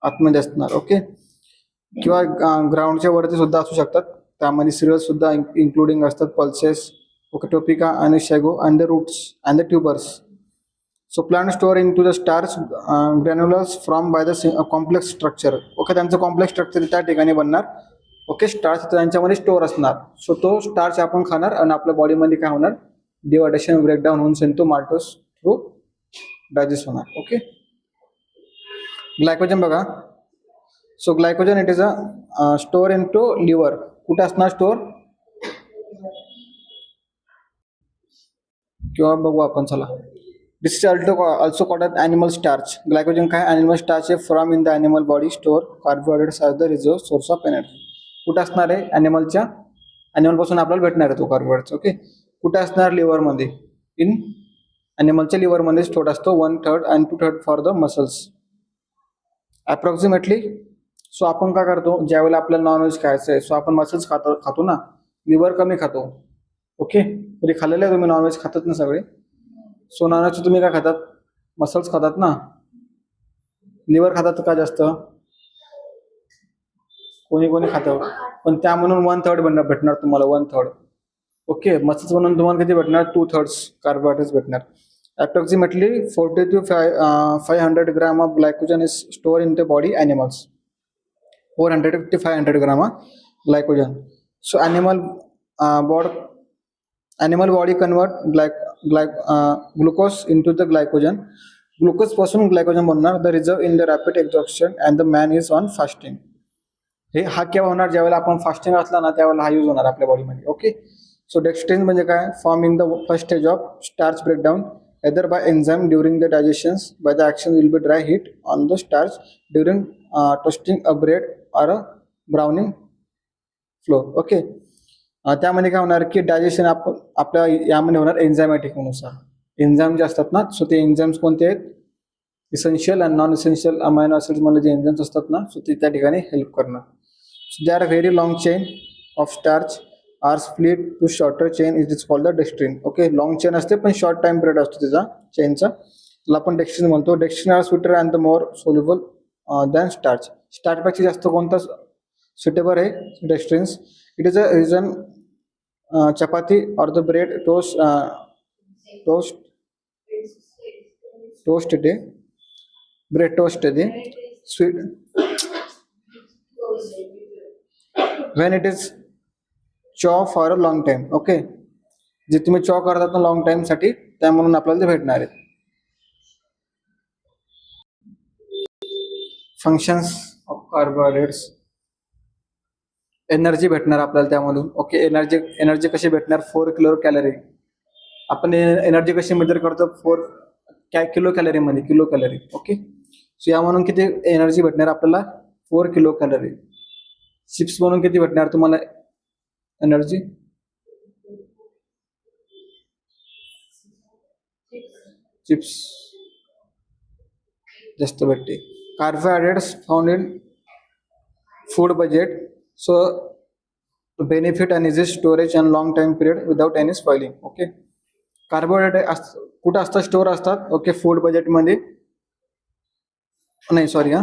A: आतमध्ये असणार. ओके, किंवा ग्राउंडच्या वरती सुद्धा असू शकतात. त्यामध्ये सिरियल्स सुद्धा इन्क्लुडिंग असतात, पल्सेस, ओके, टोपिका आणि sago and the roots and the tubers. So plant store in to the starch granulars from by the complex structure. Okay, त्यांचं कॉम्प्लेक्स स्ट्रक्चर त्या ठिकाणी बनणार. ओके, स्टार्च त्यांच्यामध्ये स्टोअर असणार. So तो starch आपण खाणार आणि आपल्या बॉडीमध्ये काय होणार, डिवायडेशन ब्रेकडाऊन होऊन सेंटो माल्टोस थ्रू डायजेस्ट होणार. ओके, ग्लायकोजन बघा. So glycogen it is a store in to liver. कुठे असणार स्टोअर, किंवा बघू आपण, चला. This is also called as animal starch. Glycogen काय, ॲनिमल स्टार्च आहे from in the animal body store carbohydrates as the reserve source of energy. कुठं असणार आहे, ॲनिमलपासून आपल्याला भेटणार आहे तो कार्बोहायड्रेट्स. ओके, कुठे असणार, लिव्हरमध्ये. इन ॲनिमलच्या लिव्हरमध्ये स्टोअर असतो 1/3 and 2/3 for the muscles approximately. So आपण काय करतो, ज्यावेळेला आपल्याला नॉनव्हेज खायचं आहे, सो आपण मसल्स खातो ना, लिव्हर कमी खातो. ओके, तरी खाल्लेलं आहे तुम्ही, नॉनव्हेज खातात ना सगळे. सो नॉनव्हेज तुम्ही काय खातात, मसल्स खातात ना, लिव्हर खातात का जास्त, कोणी खातं, पण त्या म्हणून 1/3 भेटणार तुम्हाला, 1/3. ओके, मसल्स म्हणून तुम्हाला किती भेटणार, 2/3 कार्बोहायड्रेट्स भेटणार. Approximately 40 to 500 gram of glycogen is store in the body animals. 400 to 500 gram glycogen. So animal body convert glucose in to the glycogen. Glucose पासून ग्लायकोजन बनणार. The reserve in the rapid exhaustion and the man is on fasting. हा केव्हा होणार, ज्यावेळेला आपण fasting असला ना, त्यावेळेला हा यूज होणार आपल्या बॉडीमध्ये. ओके, सो डेक्स्ट्रिन म्हणजे काय, form in the first stage of starch breakdown either by enzyme during the digestions, by the action will be dry heat on the starch during toasting a bread or a browning flour. Okay, त्यामध्ये काय होणार की digestion आपल्या यामध्ये होणार enzymatic नुसार. Enzyme जे असतात ना, सो ते एन्झाईम्स कोणते आहेत, essential and non essential amino acids मध्ये जे एन्झाईम्स असतात ना, सो ते त्या ठिकाणी हेल्प करणार. So they are very long chain of starch are split to shorter chain is is called the dextrin. Okay, long chain असते पण शॉर्ट टाइम पिरियड असतो त्याचा चेनचा, त्याला आपण डेक्स्ट्रिन म्हणतो. Dextrin are sweeter and the more soluble than starch. स्टार्चपेक्षा जास्त कोणता सुटेबल आहे, dextrins. It is a reason chapati or the bread toast ಇದೆ, ब्रेड टोस्ट ಇದೆ, sweet when it is chew for a long time. Okay, जे तुम्ही चॉ करतात ना लॉंग टाइम साठी, त्या म्हणून आपल्याला ते भेटणार आहेत. फंक्शन्स ऑफ कार्बोहायड्रेट्स, एनर्जी भेटणार आपल्याला त्यामधून. ओके, एनर्जी कशी भेटणार, 4 किलो कॅलरी. आपण एनर्जी कशी मेजर करतो, 4 किलो कॅलरी मध्ये, किलो कॅलरी. ओके, सो या म्हणून किती एनर्जी भेटणार आपल्याला, 4 किलो कॅलरी. चिप्स म्हणून किती भेटणार तुम्हाला एनर्जी, चिप्स जास्त भेटते. Carbohydrates found in food budget, so benefit and easy storage and long time period without any spoiling. Okay, carbohydrate कुठं असतात, स्टोअर असतात. ओके, फूड बजेटमध्ये नाही, सॉरी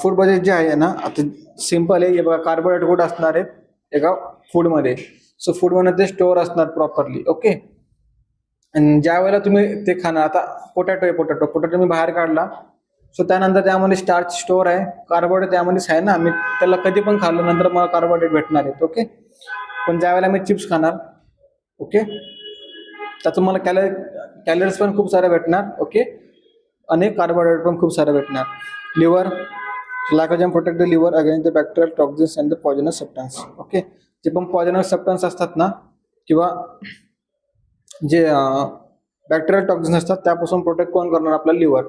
A: फूड बजेट जे आहे ना, आता सिम्पल आहे. बघा कार्बोहायड्रेट कुठं असणार आहे, एका फूडमध्ये. सो फूडमध्ये ते स्टोअर असणार प्रॉपरली. ओके, आणि ज्या वेळेला तुम्ही ते खाणार, आता पोटॅटो मी बाहेर काढला, सो त्यानंतर त्यामध्ये स्टार्च स्टोअर आहे, कार्बोहायड्रेट त्यामध्येच आहे ना, मी त्याला कधी पण खाल्लं नंतर मला कार्बोहायड्रेट भेटणार आहेत. ओके, पण ज्या वेळेला मी चिप्स खाणार, ओके, त्यातून मला कॅलरीज पण खूप साऱ्या भेटणार. ओके, आणि कार्बोहायड्रेट पण खूप साऱ्या भेटणार. Liver, glycogen protect the liver against the bacterial toxins and the poisonous substance. Okay, जे पण पॉयझनस सबस्टन्स असतात ना, किंवा जे बॅक्टेरियल टॉक्सिन्स असतात, त्यापासून प्रोटेक्ट कोण करणार, आपला लिव्हर.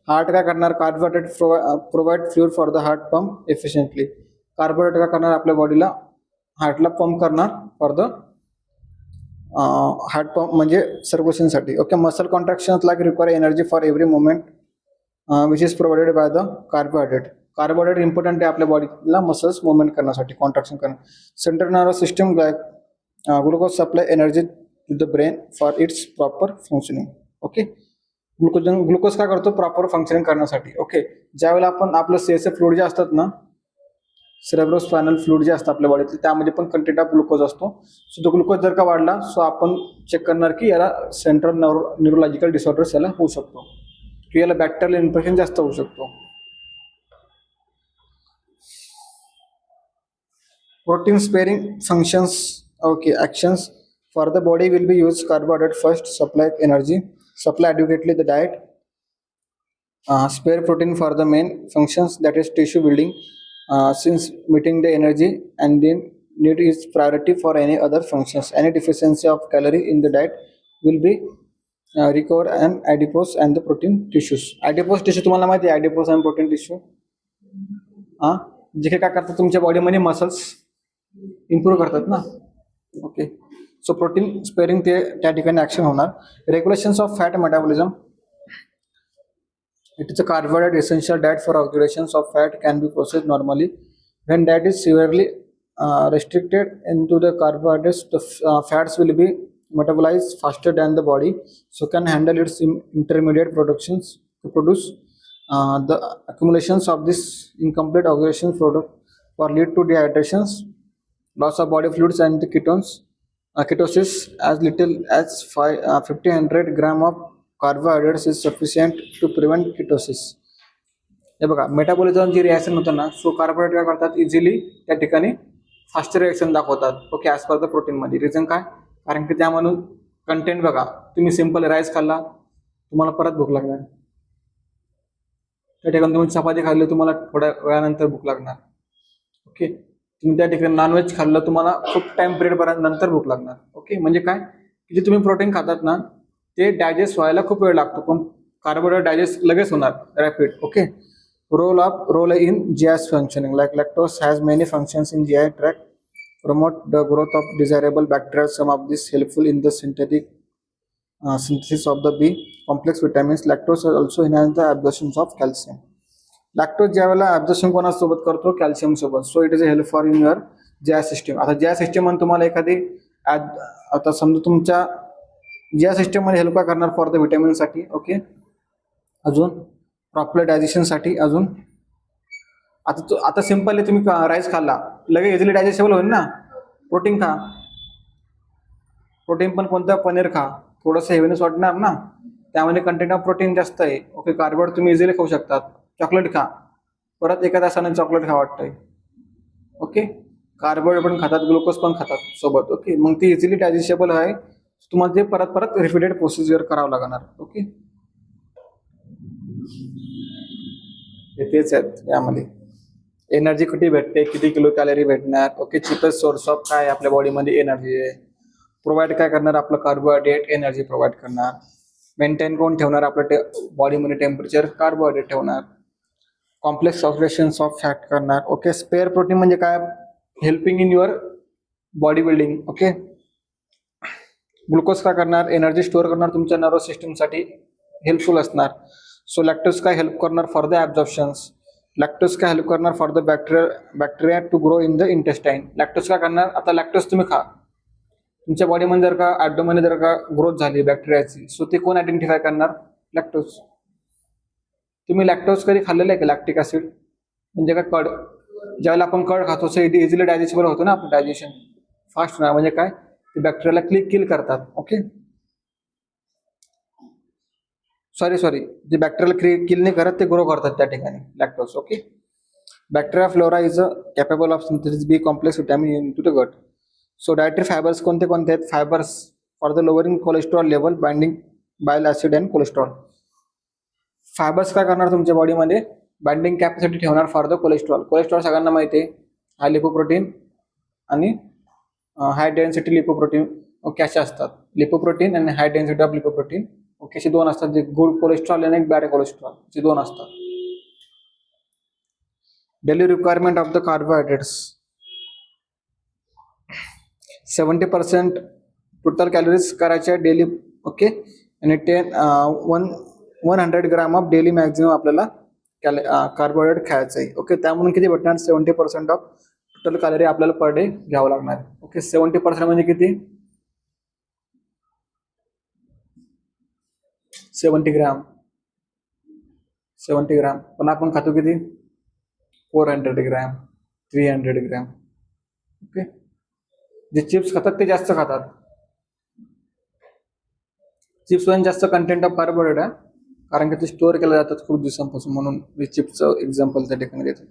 A: हार्ट काय करणार, carbohydrate provide fluid for the heart pump efficiently. Carbohydrate काय करणार, आपल्या बॉडीला, हार्टला पंप करणार फॉर द हार्ट पंप म्हणजे सर्क्युलेशनसाठी. Okay, muscle contraction like require energy for every movement which is provided by the carbohydrate. Carbohydrate important आहे आपल्या बॉडीला मसल्स मुवमेंट करण्यासाठी, कॉन्ट्रॅक्शन करणं. Central nervous system glucose supply energy to the brain for its proper functioning. Okay, glucose काय करतो proper functioning करण्यासाठी. Okay, ज्यावेळेला आपण आपलं CSF फ्लुइड जे असतात ना, सेरेब्रोस्पायनल फ्लुइड जे असतं आपल्या बॉडीतले, त्यामध्ये पण कंटेंट ऑफ ग्लुकोज असतो. सो तो ग्लुकोज जर का वाढला सो आपण चेक करणार की याला सेंट्रल न्यूरोलॉजिकल डिसऑर्डर्स याला होऊ शकतो, की याला बॅक्टेरियल इन्फेक्शन जास्त होऊ शकतो. Protein sparing functions. Okay, actions for the body will be use carbohydrate first, supply energy, supply adequately the diet, spare protein for the main functions, that is tissue building, since meeting the energy and then need is priority for any other functions. Any deficiency of calorie in the diet will be recover and adipose and the protein tissues. Adipose tissue तुम्हाला माहिती आहे, adipose and protein tissue जे काय करतात तुमच्या बॉडीमध्ये muscles improve करतात ना. ओके, सो प्रोटीन स्पेअरिंग ते त्या ठिकाणी ॲक्शन होणार. Regulations of fat metabolism. It is a carbohydrate essential diet for oxidations of fat can be processed normally. When diet is severely restricted into the carbohydrates, the fats will be metabolized faster than the body, so can handle its intermediate productions to produce the accumulations of this incomplete oxidation product or lead to dehydrations, loss of body fluids and the ketosis. As little as 500 gram of carbohydrates is sufficient to prevent ketosis. हे बघा, metabolism जी reaction होतं ना, so carbohydrate काय करतात easily त्या ठिकाणी fast reaction दाखवतात. Okay, as per the प्रोटीनमध्ये. रिझन काय, कारण की त्यामधून कंटेंट बघा, तुम्ही सिम्पल राईस खाल्ला तुम्हाला परत भूक लागणार, त्या ठिकाणी तुम्ही चपाती खाल्ली तुम्हाला थोड्या वेळानंतर भूक लागणार. ओके, तुम्ही त्या ठिकाणी नॉनव्हेज खाल्लं तुम्हाला खूप टाइम पिरियड नंतर भूक लागणार. ओके, म्हणजे काय की जे तुम्ही प्रोटीन खातात ना ते डायजेस्ट व्हायला खूप वेळ लागतो, पण कार्बोहायड्रेट डायजेस्ट लगेच होणार rapid. Okay, role in GI's functioning, like lactose has many functions in GI tract, promote the growth of desirable bacteria, some of this helpful in the synthesis of the B complex vitamins. Lactose also enhance the absorption of calcium. Lactose ज्यावेळेला absorption कोणासोबत करतो, calcium सोबत. So it is a help for in your GI system. आता GI system म्हणून तुम्हाला एखादी आता समजा तुमच्या GI सिस्टममध्ये हेल्प काय करणार फॉर द विटॅमिनसाठी. ओके, अजून प्रॉपर डायजेशनसाठी. अजून आता सिम्पली तुम्ही राईस खाल्ला लगेच इझिली डायजेस्टेबल होईल ना. प्रोटीन खा, प्रोटीन पण कोणतं, पनीर खा, थोडंसं हेवीनेस वाटणार ना, त्यामध्ये कंटेंट ऑफ प्रोटीन जास्त आहे. ओके, कार्बोहायड्रेट तुम्ही इझिली खाऊ शकतात. चॉकलेट खा, परत एका तासाने चॉकलेट खा वाटतंय. ओके, कार्बोहायड्रेट पण खातात, ग्लुकोज पण खातात सोबत. ओके, मग ती इझिली डायजेस्टेबल आहे, तुम्हाला ते परत परत रिपीटेड प्रोसिजर करावं लागणार. ओके, तेच आहेत यामध्ये. एनर्जी किती भेटते, किती किलो कॅलरी भेटणार. ओके, चिपेस्ट सोर्स ऑफ काय आपल्या बॉडीमध्ये एनर्जी आहे, प्रोव्हाइड काय करणार आपलं कार्बोहायड्रेट एनर्जी प्रोव्हाइड करणार. मेंटेन कोण ठेवणार आपलं बॉडीमध्ये टेम्परेचर, कार्बोहायड्रेट ठेवणार. कॉम्प्लेक्स ऑक्सिडेशन्स ऑफ फॅट करणार. ओके, स्पेअर प्रोटीन म्हणजे काय, helping in your body building. Okay, glucose काय करणार, एनर्जी स्टोअर करणार, तुमच्या नर्वस सिस्टमसाठी हेल्पफुल असणार. सो लॅक्टोज काय हेल्प करणार फॉर द ॲब्झॉर्प्शन्स. लॅक्टोज काय हेल्प करणार for the bacteria to grow in the intestine. Lactose काय करणार, आता लॅक्टोज तुम्ही खा, तुमच्या बॉडीमध्ये जर का ॲब्डोमध्ये जर का ग्रोथ झाली बॅक्टेरियाची, सो ते कोण आयडेंटिफाय करणार, लॅक्टोज. तुम्ही लॅक्टोज कधी खाल्लेलं आहे का, लॅक्टिक ॲसिड म्हणजे काय, कड. ज्यावेळेला आपण कड खातो सो इझिली डायजेस्टेबल होतो ना, आपलं डायजेशन फास्ट होणार. म्हणजे काय, ते बॅक्टेरियाला किल करतात. ओके, सॉरी जे बॅक्टेरियल किल नाही करत ते ग्रो करतात त्या ठिकाणी lactose. Okay, bacteria flora is a capable of synthesis B complex vitamin in to the gut. So dietary fibres कोणते कोणते आहेत, fibres for the lowering cholesterol level, binding bile acid and cholesterol. Fibres काय करणार तुमच्या बॉडीमध्ये, binding capacity ठेवणार for the cholesterol. Cholesterol सगळ्यांना माहिती आहे, हाय लिपोप्रोटीन आणि हाय डेन्सिटी लिपोप्रोटीन. ओके, असे असतात लिपोप्रोटीन आणि high density of lipoprotein. Okay, असे दोन असतात, जे गुड कोलेस्ट्रॉल आणि बॅड कोलेस्ट्रॉल, असे दोन असतात. Daily requirement of the carbohydrates 70% total calories करायच्या डेली. ओके, आणि 100 ग्राम ऑफ डेली मॅक्झिमम आपल्याला कार्बोहायड्रेट खायचं आहे. ओके, त्यामुळे किती भेटणार 70% ऑफ टोटल कॅलरी आपल्याला पर डे घ्यावं लागणार. ओके, 70% म्हणजे किती 70 ग्रॅम. 70 ग्रॅम, पण आपण खातो किती 400 ग्रॅम, 300 ग्रॅम. ओके, जे चिप्स खातात ते जास्त खातात. चिप्स मध्ये जास्त कंटेंट ऑफ कार्बोहायड्रेट आहे, कारण की ते स्टोअर केलं जातात खूप दिवसांपासून, म्हणून मी चिप्सचं एक्झाम्पल त्या ठिकाणी देतो.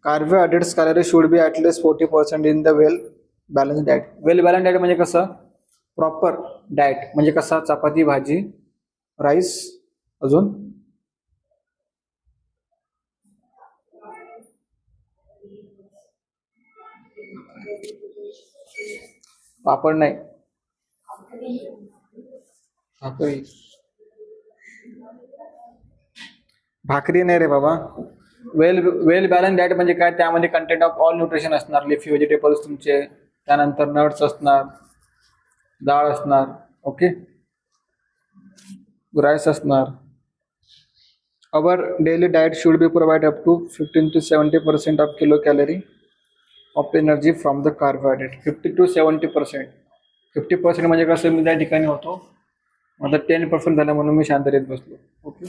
A: Carbohydrates calorie should be at least 40% in the well balance diet. Well balance diet म्हणजे कसं, प्रॉपर डाएट म्हणजे कसा, चपाती भाजी राईस, अजून पापड नाही, भाकरी नाही रे बाबा. वेल बॅलन्स डाएट म्हणजे काय, त्यामध्ये कंटेंट ऑफ ऑल न्यूट्रिशन असणार. लिफी व्हेजिटेबल्स तुमचे, त्यानंतर नट्स असणार, डाळ असणार. ओके, राईस असणार. Our daily diet should be provide up to 15 to 70% of kilo calorie of energy from the carbohydrate. 50 to 70%. 50% म्हणजे कसं, मी त्या ठिकाणी होतो, आता 10% झालं म्हणून मी शांत येत बसलो. Okay,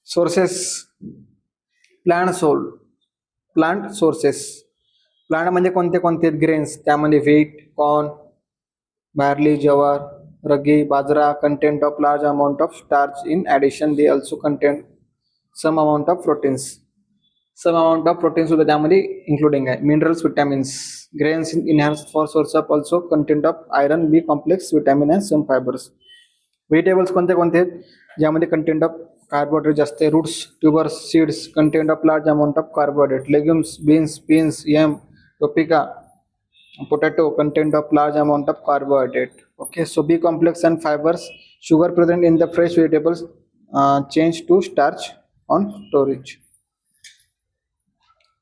A: sources. Plant sources. Plant म्हणजे कोणते कोणते, ग्रेन्स, त्यामध्ये wheat, corn, barley, jowar, ragi, bajra content of large amount of starch. In addition they also content some amount of proteins. Some amount of proteins सुद्धा त्यामध्ये इन्क्लुडिंग आहे. Minerals, vitamins. Grains enhance for source of also content of iron, B complex, vitamin and some fibres. Vegetables कोणते कोणते आहेत, ज्यामध्ये content of carbohydrate जास्त आहे. Roots, tubers, seeds content of large amount of carbohydrate. Legumes, beans, peas, yam, tapioca, potato content of large amount of carbohydrate. Okay, so B complex and fibers. Sugar present in the fresh vegetables change to starch on storage.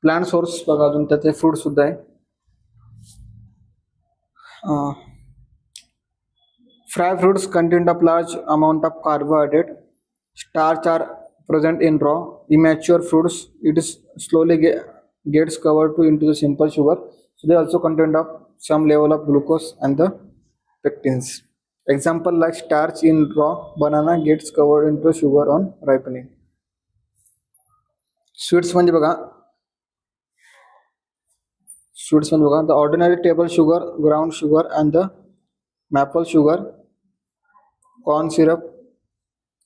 A: Plant source बघा, अजून त्याचे fruit सुद्धा आहे. Fried fruits content of large amount of carbohydrate. Starch are present in raw. Immature fruits, it is slowly gets covered into the simple sugar. So they also contain of some level of glucose and the pectins. Example like starch in raw banana gets covered into sugar on ripening. Sweets म्हणजे बघा, the ordinary table sugar, ground sugar and the maple sugar, corn syrup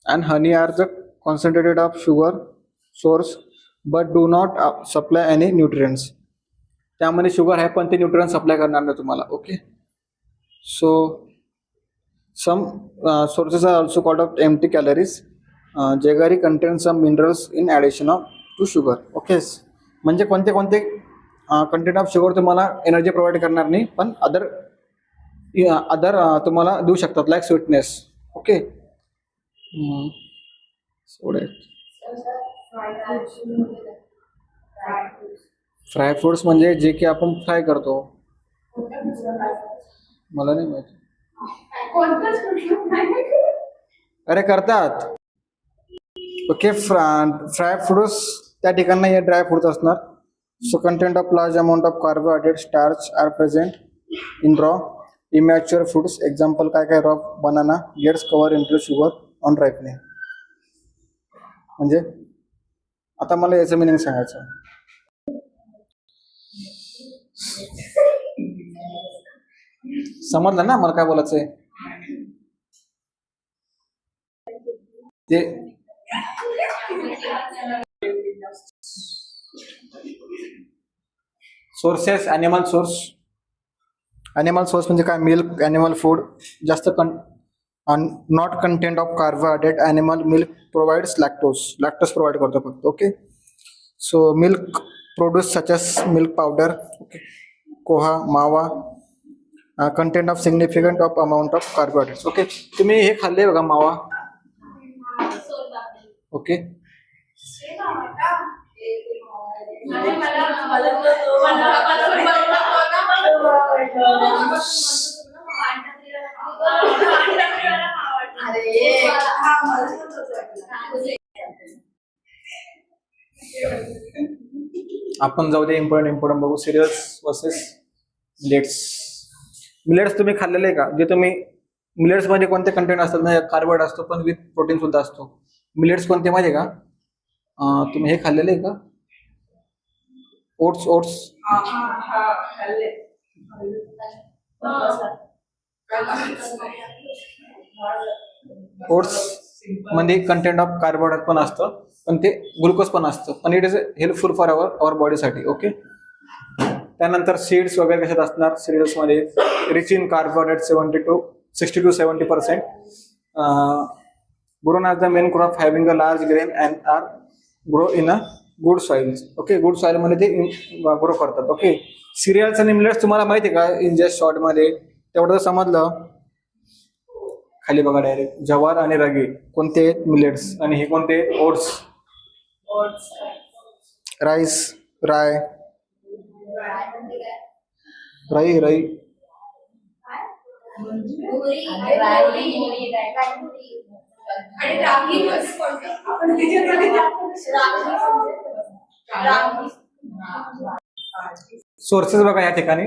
A: and honey are the concentrated of sugar source but do not supply any nutrients. त्यामध्ये sugar आहे पण ते nutrient supply करणार नाही तुम्हाला. Okay, so some sources are also called of empty calories. Jaggery contain some minerals in addition of to sugar. Okay, म्हणजे कोणते कोणते कंटेंट ऑफ शुगर तुम्हाला एनर्जी प्रोव्हाइड करणार नाही, पण अदर तुम्हाला देऊ शकतात, like sweetness. Okay, fry fruits म्हणजे जे की आपण फ्राय करतो. मला नाही माहिती. अरे करतात. ओके, फ्राय फ्रूट्स त्या ठिकाणी हे ड्राय फ्रूट्स असणार. So content of large amount of carbohydrate, starch are present in raw. Immature fruits, example काय काय, raw banana gets cover into sugar on ripening. म्हणजे आता मला याचं मिनिंग सांगायचं. समजलं ना मला काय बोलायचंय ते. Sources, animal source. Animal source म्हणजे काय, मिल्क, ॲनिमल फूड, जास्त not content of carbohydrate. Animal milk provides lactose provide करतो फक्त. Okay, so milk produce such as milk powder, कोहा, मावा, content of significant of amount of carbohydrates. Okay, तुम्ही हे खाल्ले बघा मावा. ओके,
C: अरे
A: आपण जाऊ दे इम्पॉर्टंट बघू. Serials versus millets. मिलेट्स तुम्ही खाल्लेले आहे का? जे तुम्ही मिलेट्स मध्ये कोणते कंटेंट असतात ना, कार्बोहायड्रेट असतो पण विथ प्रोटीन सुद्धा असतो. मिलेट्स कोणते माहिती आहे का? तुम्ही हे खाल्लेले आहे का? ओट्स. ओट्स मध्ये कंटेंट ऑफ कार्बोहायड्रेट पण असतं, पण ते ग्लुकोज पण असतं, पण it is helpful for our बॉडीसाठी. ओके. त्यानंतर सीड्स वगैरे कशात असणार सिरियल्स मध्ये? Rich in carbohydrate 60 to 70%. grown as the main crop having a large grain and are grow in a good soils. Okay, good soil मध्ये ते grow करतात. Okay. Serials आणि मिलेट्स तुम्हाला माहिती आहे का? इन जस्ट शॉर्ट मध्ये तेवढं तर समजलं. खाली बघा डायरेक्ट. जवार आणि रागी कोणते? मिलेट्स. आणि हे कोणते? ओट्स. राईस, राय, राई.
C: आणि रागी म्हणजे कोणतं? आपण त्याच्यामध्ये रागी.
A: सोर्सेस बघा या ठिकाणी.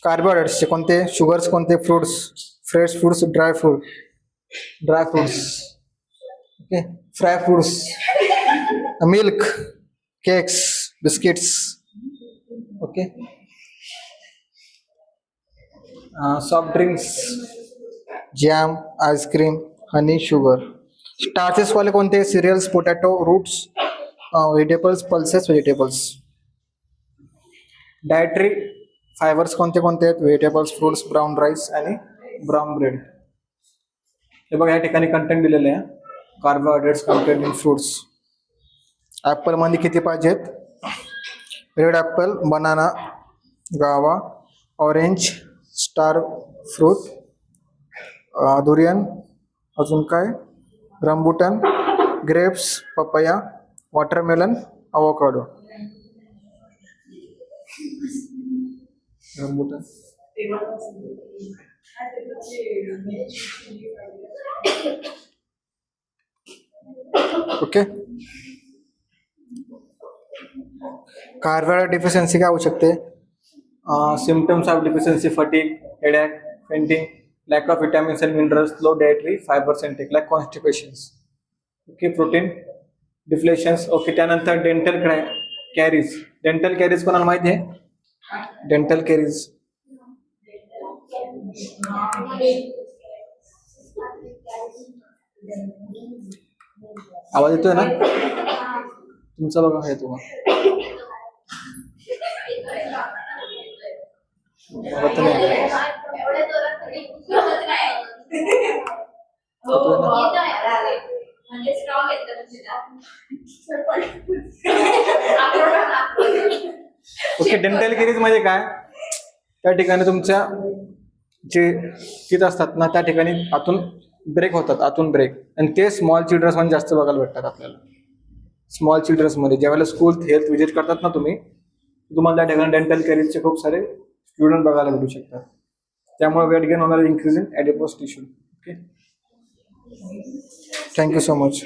A: कार्बोहायड्रेट्सचे कोणते? शुगर्स कोणते? Fruits, fresh fruits, dry fruits. Okay. Fry fruits, milk, cakes, biscuits. Okay. Soft drinks, jam, ice cream, honey, sugar. Starches वाले कोणते? Cereals, potato, roots, vegetables, pulses, vegetables. Dietary fibres कोणते आहेत? व्हेजिटेबल्स, फ्रुट्स, ब्राऊन राईस आणि brown bread. हे बघा या ठिकाणी content दिलेले आहे. Carbohydrates content in fruits. Apple मध्ये किती पाहिजेत? Red apple, banana, guava, orange, star fruit, durian, अजून काय? Rambutan, grapes, papaya, watermelon, avocado. Rambutan. Okay. Carbohydrate deficiency काय होऊ शकते? Symptoms of deficiency: fatigue, headache, fainting, lack of vitamins and minerals, low dietary fibers intake like constipations. Okay. Protein deflations. Okay. त्यानंतर dental caries कोणाला माहिती आहे? Dental caries. आवाज येतोय ना तुमचा? बघा आहे तुम्हाला
C: म्हणजे स्ट्रॉंग येतं.
A: ओके. डेंटल कॅरीज म्हणजे काय? त्या ठिकाणी तुमच्या जे टीथ असतात ना त्या ठिकाणी आतून ब्रेक होतात, आणि ते स्मॉल चिल्ड्रन्स मध्ये जास्त बघायला भेटतात आपल्याला. स्मॉल चिल्ड्रन्स मध्ये ज्यावेळेला स्कूल हेल्थ विजिट करतात ना तुम्हाला त्या ठिकाणी डेंटल कॅरीजचे खूप सारे स्टुडंट बघायला भेटू शकतात. त्यामुळे वेट गेन होणार, increase in adipose tissue. Okay. Thank you so much.